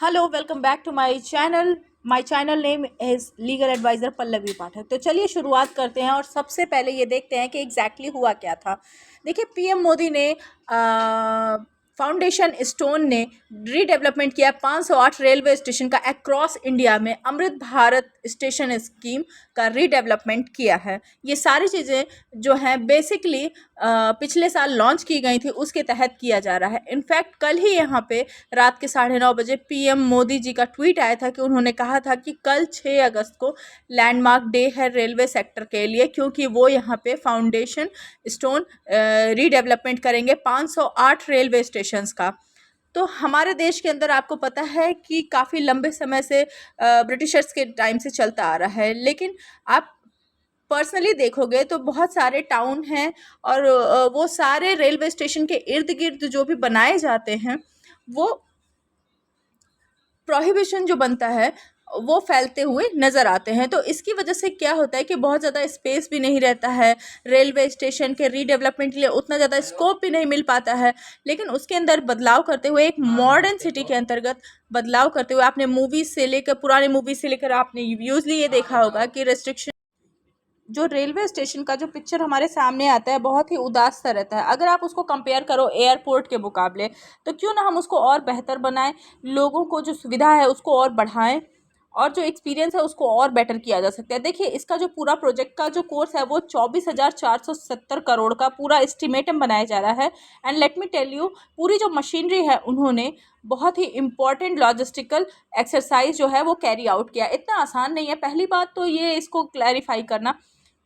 Hello, welcome back to my channel. My channel name is legal advisor Pallavi Pathak. तो चलिए शुरुआत करते हैं और सबसे पहले ये देखते हैं कि एग्जैक्टली हुआ क्या था। देखिए, पीएम मोदी ने फाउंडेशन स्टोन ने रीडेवलपमेंट किया 508 रेलवे स्टेशन का अक्रॉस इंडिया में। अमृत भारत स्टेशन स्कीम का रीडेवलपमेंट किया है। ये सारी चीज़ें जो हैं बेसिकली पिछले साल लॉन्च की गई थी, उसके तहत किया जा रहा है। इनफैक्ट कल ही यहाँ पे रात के 9:30 बजे पीएम मोदी जी का ट्वीट आया था कि उन्होंने कहा था कि कल 6 अगस्त को लैंडमार्क डे है रेलवे सेक्टर के लिए, क्योंकि वो यहाँ पे फाउंडेशन स्टोन रीडेवलपमेंट करेंगे 508 रेलवे स्टेशंस का। तो हमारे देश के अंदर आपको पता है कि काफ़ी लंबे समय से ब्रिटिशर्स के टाइम से चलता आ रहा है, लेकिन आप पर्सनली देखोगे तो बहुत सारे टाउन हैं और वो सारे रेलवे स्टेशन के इर्द गिर्द जो भी बनाए जाते हैं, वो प्रोहिबिशन जो बनता है वो फैलते हुए नज़र आते हैं। तो इसकी वजह से क्या होता है कि बहुत ज़्यादा स्पेस भी नहीं रहता है, रेलवे स्टेशन के रीडेवलपमेंट के लिए उतना ज़्यादा स्कोप भी नहीं मिल पाता है। लेकिन उसके अंदर बदलाव करते हुए, एक मॉडर्न सिटी के अंतर्गत बदलाव करते हुए, आपने मूवीज़ से लेकर, पुराने मूवीज़ से लेकर आपने यूजली ये देखा होगा कि रेस्ट्रिक्शन, जो रेलवे स्टेशन का जो पिक्चर हमारे सामने आता है बहुत ही उदास सा रहता है। अगर आप उसको कंपेयर करो एयरपोर्ट के मुकाबले, तो क्यों ना हम उसको और बेहतर बनाएं, लोगों को जो सुविधा है उसको और बढ़ाएं और जो एक्सपीरियंस है उसको और बेटर किया जा सकता है। देखिए, इसका जो पूरा प्रोजेक्ट का जो कोर्स है वो 24,470 करोड़ का पूरा एस्टिमेटम बनाया जा रहा है। And let me tell you, पूरी जो मशीनरी है उन्होंने बहुत ही इम्पॉर्टेंट लॉजिस्टिकल एक्सरसाइज जो है वो कैरी आउट किया। इतना आसान नहीं है। पहली बात तो ये इसको क्लैरिफाई करना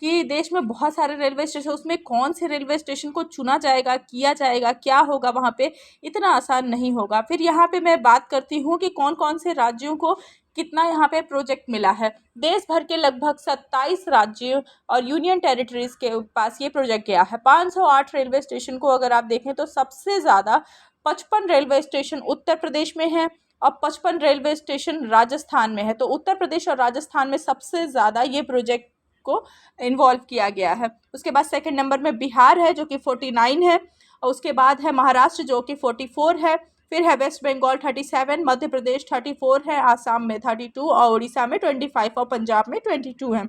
कि देश में बहुत सारे रेलवे स्टेशन, उसमें कौन से रेलवे स्टेशन को चुना जाएगा, किया जाएगा, क्या होगा वहाँ पे, इतना आसान नहीं होगा। फिर यहाँ पे मैं बात करती हूँ कि कौन कौन से राज्यों को कितना यहाँ पे प्रोजेक्ट मिला है। देश भर के लगभग 27 राज्यों और यूनियन टेरिटरीज के पास ये प्रोजेक्ट गया है। 508 रेलवे स्टेशन को अगर आप देखें तो सबसे ज़्यादा 55 रेलवे स्टेशन उत्तर प्रदेश में है और 55 रेलवे स्टेशन राजस्थान में है। तो उत्तर प्रदेश और राजस्थान में सबसे ज़्यादा ये प्रोजेक्ट को इन्वॉल्व किया गया है। उसके बाद सेकंड नंबर में बिहार है जो कि 49 है, और उसके बाद है महाराष्ट्र जो कि 44 है, फिर है वेस्ट बंगाल 37, मध्य प्रदेश 34 है, आसाम में 32 और उड़ीसा में 25 और पंजाब में 22 है।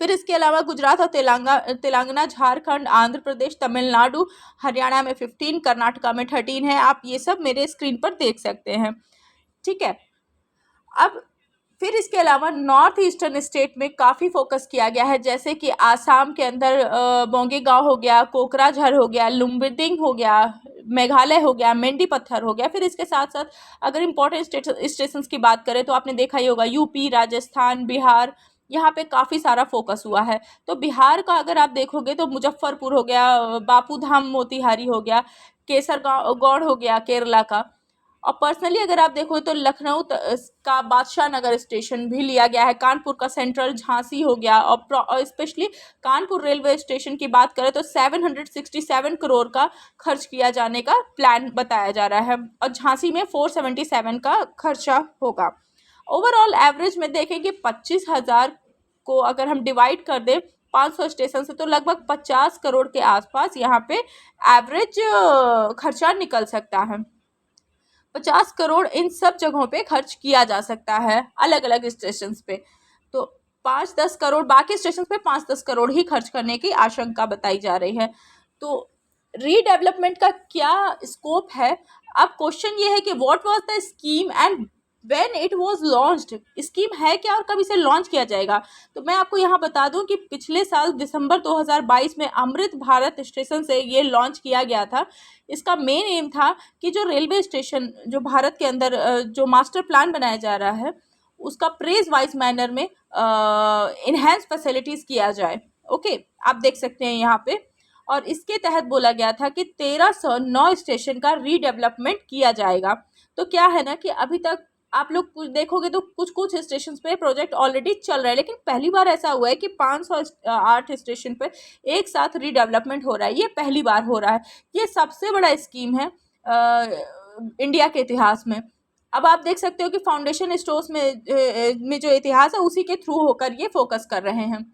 फिर इसके अलावा गुजरात और तेलंगाना, झारखंड, आंध्र प्रदेश, तमिलनाडु, हरियाणा में 15, कर्नाटका में 13 है। आप ये सब मेरे स्क्रीन पर देख सकते हैं, ठीक है। अब फिर इसके अलावा नॉर्थ ईस्टर्न स्टेट में काफ़ी फोकस किया गया है, जैसे कि आसाम के अंदर बोंगईगांव हो गया, कोकराझार हो गया, लुम्बिनी हो गया, मेघालय हो गया, मेंडी पत्थर हो गया। फिर इसके साथ साथ अगर इम्पोर्टेंट स्टेशंस की बात करें तो आपने देखा ही होगा यूपी, राजस्थान, बिहार, यहाँ पे काफ़ी सारा फोकस हुआ है। तो बिहार का अगर आप देखोगे तो मुजफ्फरपुर हो गया, बापू धाम मोतिहारी हो गया, केसरगौड़ हो गया केरला का। और पर्सनली अगर आप देखो तो लखनऊ का बादशाह नगर स्टेशन भी लिया गया है, कानपुर का सेंट्रल झांसी हो गया, और स्पेशली कानपुर रेलवे स्टेशन की बात करें तो 767 करोड़ का खर्च किया जाने का प्लान बताया जा रहा है और झांसी में 477 का खर्चा होगा। ओवरऑल एवरेज में देखें कि 25,000 को अगर हम डिवाइड कर दें 500 स्टेशन से, तो लगभग 50 करोड़ के आसपास यहाँ पे एवरेज खर्चा निकल सकता है। 50 करोड़ इन सब जगहों पे खर्च किया जा सकता है, अलग अलग स्टेशन पे। तो 5-10 करोड़ बाकी स्टेशन पे 5-10 करोड़ ही खर्च करने की आशंका बताई जा रही है। तो रीडेवलपमेंट का क्या स्कोप है? अब क्वेश्चन ये है कि what was the scheme and when it was launched. Scheme है क्या और कब इसे लॉन्च किया जाएगा? तो मैं आपको यहाँ बता दूं कि पिछले साल दिसंबर 2022 में अमृत भारत स्टेशन से ये लॉन्च किया गया था। इसका मेन एम था कि जो रेलवे स्टेशन जो भारत के अंदर जो मास्टर प्लान बनाया जा रहा है उसका प्रेज वाइज मैनर में इन्हेंस फैसिलिटीज़ किया जाए। ओके, आप देख सकते हैं यहाँ पे। और इसके तहत बोला गया था कि 1309 स्टेशन का रीडेवलपमेंट किया जाएगा। तो क्या है ना कि अभी तक आप लोग कुछ देखोगे तो कुछ कुछ स्टेशन पे प्रोजेक्ट ऑलरेडी चल रहा है, लेकिन पहली बार ऐसा हुआ है कि 508 स्टेशन पे एक साथ रीडेवलपमेंट हो रहा है। ये पहली बार हो रहा है। ये सबसे बड़ा स्कीम है इंडिया के इतिहास में। अब आप देख सकते हो कि फाउंडेशन स्टोर्स में जो इतिहास है उसी के थ्रू होकर ये फोकस कर रहे हैं।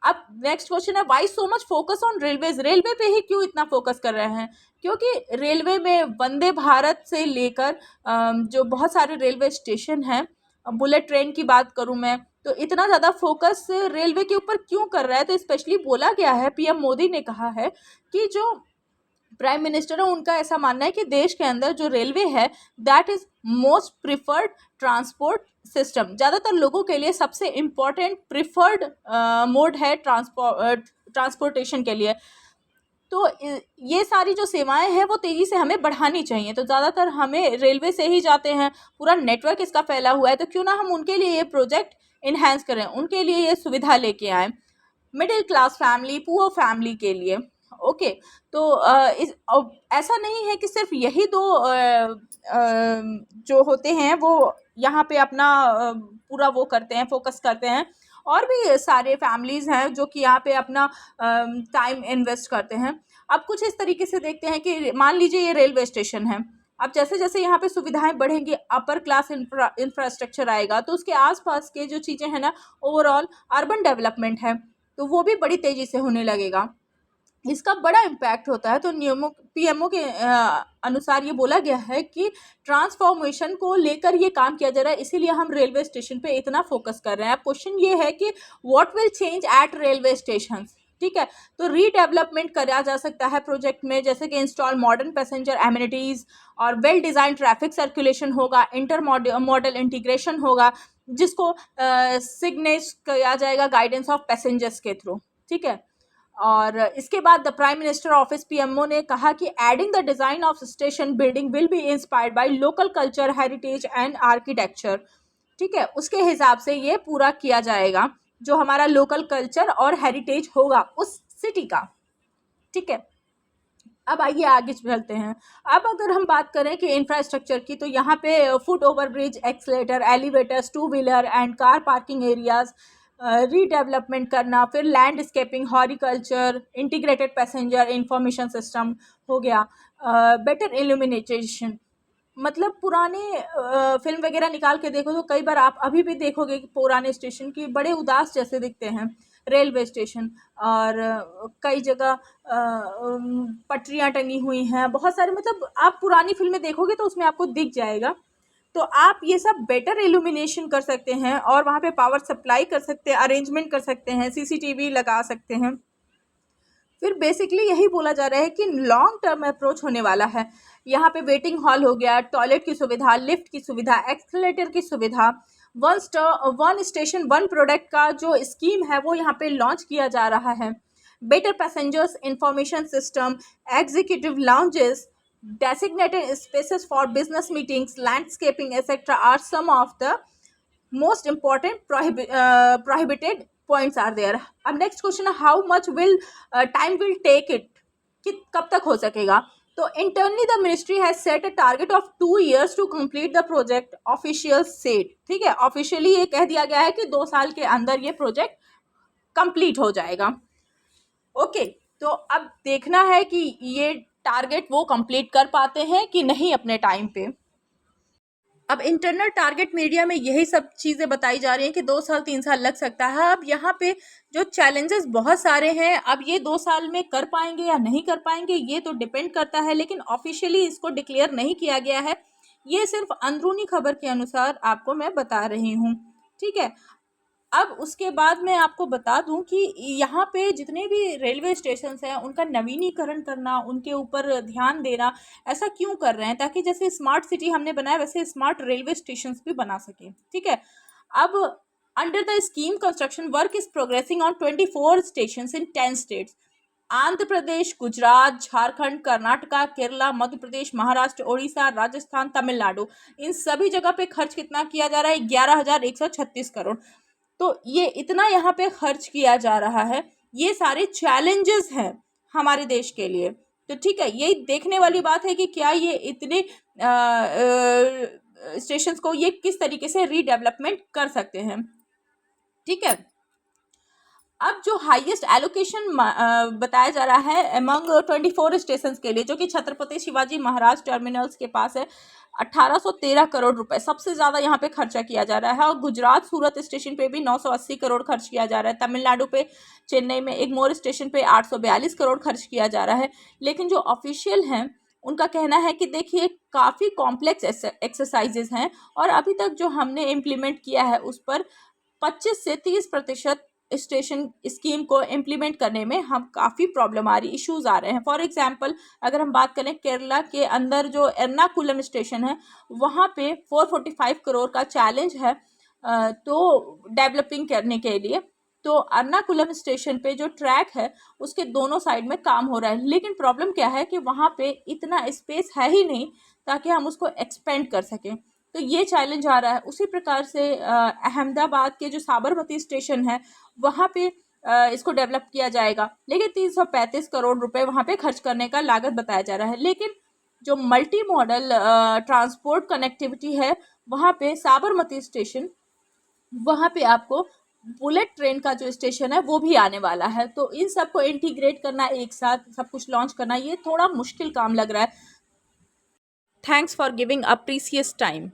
अब नेक्स्ट क्वेश्चन है, why so much focus on railways, railway पे ही क्यों इतना फोकस कर रहे हैं? क्योंकि रेलवे में वंदे भारत से लेकर जो बहुत सारे रेलवे स्टेशन हैं, बुलेट ट्रेन की बात करूं मैं, तो इतना ज़्यादा फोकस रेलवे के ऊपर क्यों कर रहा है? तो स्पेशली बोला गया है, पीएम मोदी ने कहा है कि जो प्राइम मिनिस्टर है उनका ऐसा मानना है कि देश के अंदर जो रेलवे है that is most preferred transport system, ज़्यादातर लोगों के लिए सबसे इम्पोर्टेंट प्रिफर्ड मोड है ट्रांसपोर्टेशन के लिए। तो ये सारी जो सेवाएं हैं वो तेज़ी से हमें बढ़ानी चाहिए, तो ज़्यादातर हमें रेलवे से ही जाते हैं, पूरा नेटवर्क इसका फैला हुआ है, तो क्यों ना हम उनके लिए ये प्रोजेक्ट इन्हेंस करें, उनके लिए ये सुविधा लेके आएँ, middle class family, poor family के लिए। ओके, तो ऐसा नहीं है कि सिर्फ यही दो जो होते हैं वो यहाँ पे अपना पूरा वो करते हैं, फोकस करते हैं, और भी सारे फैमिलीज़ हैं जो कि यहाँ पे अपना टाइम इन्वेस्ट करते हैं। अब कुछ इस तरीके से देखते हैं कि मान लीजिए ये रेलवे स्टेशन है, अब जैसे जैसे यहाँ पे सुविधाएं बढ़ेंगी, अपर क्लास इंफ्रास्ट्रक्चर आएगा, तो उसके आसपास के जो चीज़ें हैं ना, ओवरऑल अर्बन डेवलपमेंट है, तो वो भी बड़ी तेज़ी से होने लगेगा, इसका बड़ा इम्पैक्ट होता है। तो नियमों, पीएमओ के अनुसार ये बोला गया है कि ट्रांसफॉर्मेशन को लेकर ये काम किया जा रहा है, इसीलिए हम रेलवे स्टेशन पे इतना फोकस कर रहे हैं। अब क्वेश्चन ये है कि what will change at railway station, ठीक है, तो रीडेवलपमेंट करा जा सकता है प्रोजेक्ट में, जैसे कि इंस्टॉल मॉडर्न पैसेंजर एमिनिटीज़ और वेल डिज़ाइन ट्रैफिक सर्कुलेशन होगा, इंटर मॉडल इंटीग्रेशन होगा, जिसको सिग्नेच किया जाएगा गाइडेंस ऑफ पैसेंजर्स के थ्रू, ठीक है। और इसके बाद the prime minister office PMO ने कहा कि adding the design of station building will be inspired by local culture, heritage and architecture, ठीक है, उसके हिसाब से ये पूरा किया जाएगा जो हमारा लोकल कल्चर और हेरिटेज होगा उस सिटी का, ठीक है। अब आइए आगे चलते हैं। अब अगर हम बात करें कि इंफ्रास्ट्रक्चर की, तो यहाँ पे foot over bridge, escalator, elevators, two wheeler and car parking areas redevelopment करना, फिर landscaping, horticulture, integrated passenger information system हो गया, बेटर इल्यूमिनेशन, मतलब पुराने फिल्म वगैरह निकाल के देखो तो कई बार आप अभी भी देखोगे कि पुराने स्टेशन की बड़े उदास जैसे दिखते हैं रेलवे स्टेशन, और कई जगह पटरियाँ टंगी हुई हैं, बहुत सारे, मतलब आप पुरानी फिल्में देखोगे तो उसमें आपको दिख जाएगा। तो आप ये सब बेटर इल्यूमिनेशन कर सकते हैं और वहाँ पे पावर सप्लाई कर सकते हैं, अरेंजमेंट कर सकते हैं, सीसीटीवी लगा सकते हैं। फिर बेसिकली यही बोला जा रहा है कि लॉन्ग टर्म अप्रोच होने वाला है। यहाँ पे वेटिंग हॉल हो गया, टॉयलेट की सुविधा, लिफ्ट की सुविधा, एक्सलेटर की सुविधा, वन स्टेशन वन प्रोडक्ट का जो स्कीम है वो यहाँ पे लॉन्च किया जा रहा है। Better passengers information system, executive lounges, designated spaces for business meetings, landscaping, etc. are some of the most important prohibited points are there. अब नेक्स्ट क्वेश्चन है, how much will time will take it, कि कब तक हो सकेगा? तो internally the ministry has set a target of 2 years to complete the project, official set, ठीक है, ऑफिशियली ये कह दिया गया है कि 2 साल के अंदर ये प्रोजेक्ट कंप्लीट हो जाएगा। ओके, तो अब देखना है कि ये टारगेट वो कंप्लीट कर पाते हैं कि नहीं अपने टाइम पे। अब इंटरनल टारगेट मीडिया में यही सब चीज़ें बताई जा रही हैं कि 2 साल 3 साल लग सकता है। अब यहाँ पे जो चैलेंजेस बहुत सारे हैं, अब ये 2 साल में कर पाएंगे या नहीं कर पाएंगे ये तो डिपेंड करता है, लेकिन ऑफिशियली इसको डिक्लेयर नहीं किया गया है, ये सिर्फ अंदरूनी खबर के अनुसार आपको मैं बता रही हूँ, ठीक है। अब उसके बाद मैं आपको बता दूं कि यहाँ पे जितने भी रेलवे स्टेशंस हैं उनका नवीनीकरण करना, उनके ऊपर ध्यान देना, ऐसा क्यों कर रहे हैं? ताकि जैसे स्मार्ट सिटी हमने बनाया वैसे स्मार्ट रेलवे स्टेशंस भी बना सके, ठीक है। अब under the scheme construction work is progressing on 24 stations in 10 states, Andhra Pradesh, Gujarat, Jharkhand, Karnataka, Kerala, Madhya Pradesh, Maharashtra, Odisha, Rajasthan, Tamil Nadu, इन सभी जगह पे खर्च कितना किया जा रहा है? 11,136 करोड़। तो ये इतना यहाँ पे खर्च किया जा रहा है, ये सारे चैलेंजेस हैं हमारे देश के लिए। तो ठीक है, ये देखने वाली बात है कि क्या ये इतने स्टेशंस को ये किस तरीके से रीडेवलपमेंट कर सकते हैं, ठीक है। अब जो हाईएस्ट एलोकेशन बताया जा रहा है अमंग 24 स्टेशन के लिए, जो कि छत्रपति शिवाजी महाराज टर्मिनल्स के पास है, 1813 करोड़ रुपए सबसे ज़्यादा यहाँ पे खर्चा किया जा रहा है। और गुजरात सूरत स्टेशन पे भी 980 करोड़ खर्च किया जा रहा है। तमिलनाडु पे चेन्नई में एगमोर स्टेशन पे 842 करोड़ खर्च किया जा रहा है। लेकिन जो ऑफिशियल हैं उनका कहना है कि देखिए काफ़ी कॉम्प्लेक्स एक्सरसाइजेज हैं और अभी तक जो हमने इम्प्लीमेंट किया है उस पर 25 से 30% स्टेशन स्कीम को इम्प्लीमेंट करने में हम काफ़ी प्रॉब्लम आ रही, इश्यूज आ रहे हैं। फॉर एग्जांपल अगर हम बात करें केरला के अंदर जो एर्नाकुलम स्टेशन है वहाँ पे 445 करोड़ का चैलेंज है तो डेवलपिंग करने के लिए। तो एर्नाकुलम स्टेशन पे जो ट्रैक है उसके दोनों साइड में काम हो रहा है, लेकिन प्रॉब्लम क्या है कि वहाँ पे इतना स्पेस है ही नहीं ताकि हम उसको एक्सपेंड कर सकें। तो ये चैलेंज आ रहा है। उसी प्रकार से अहमदाबाद के जो साबरमती स्टेशन है वहाँ पे इसको डेवलप किया जाएगा, लेकिन 335 करोड़ रुपए वहाँ पे खर्च करने का लागत बताया जा रहा है। लेकिन जो मल्टी मॉडल ट्रांसपोर्ट कनेक्टिविटी है वहाँ पे साबरमती स्टेशन, वहाँ पे आपको बुलेट ट्रेन का जो स्टेशन है वो भी आने वाला है। तो इन सबको इंटीग्रेट करना, एक साथ सब कुछ लॉन्च करना, ये थोड़ा मुश्किल काम लग रहा है। Thanks for giving a precious time.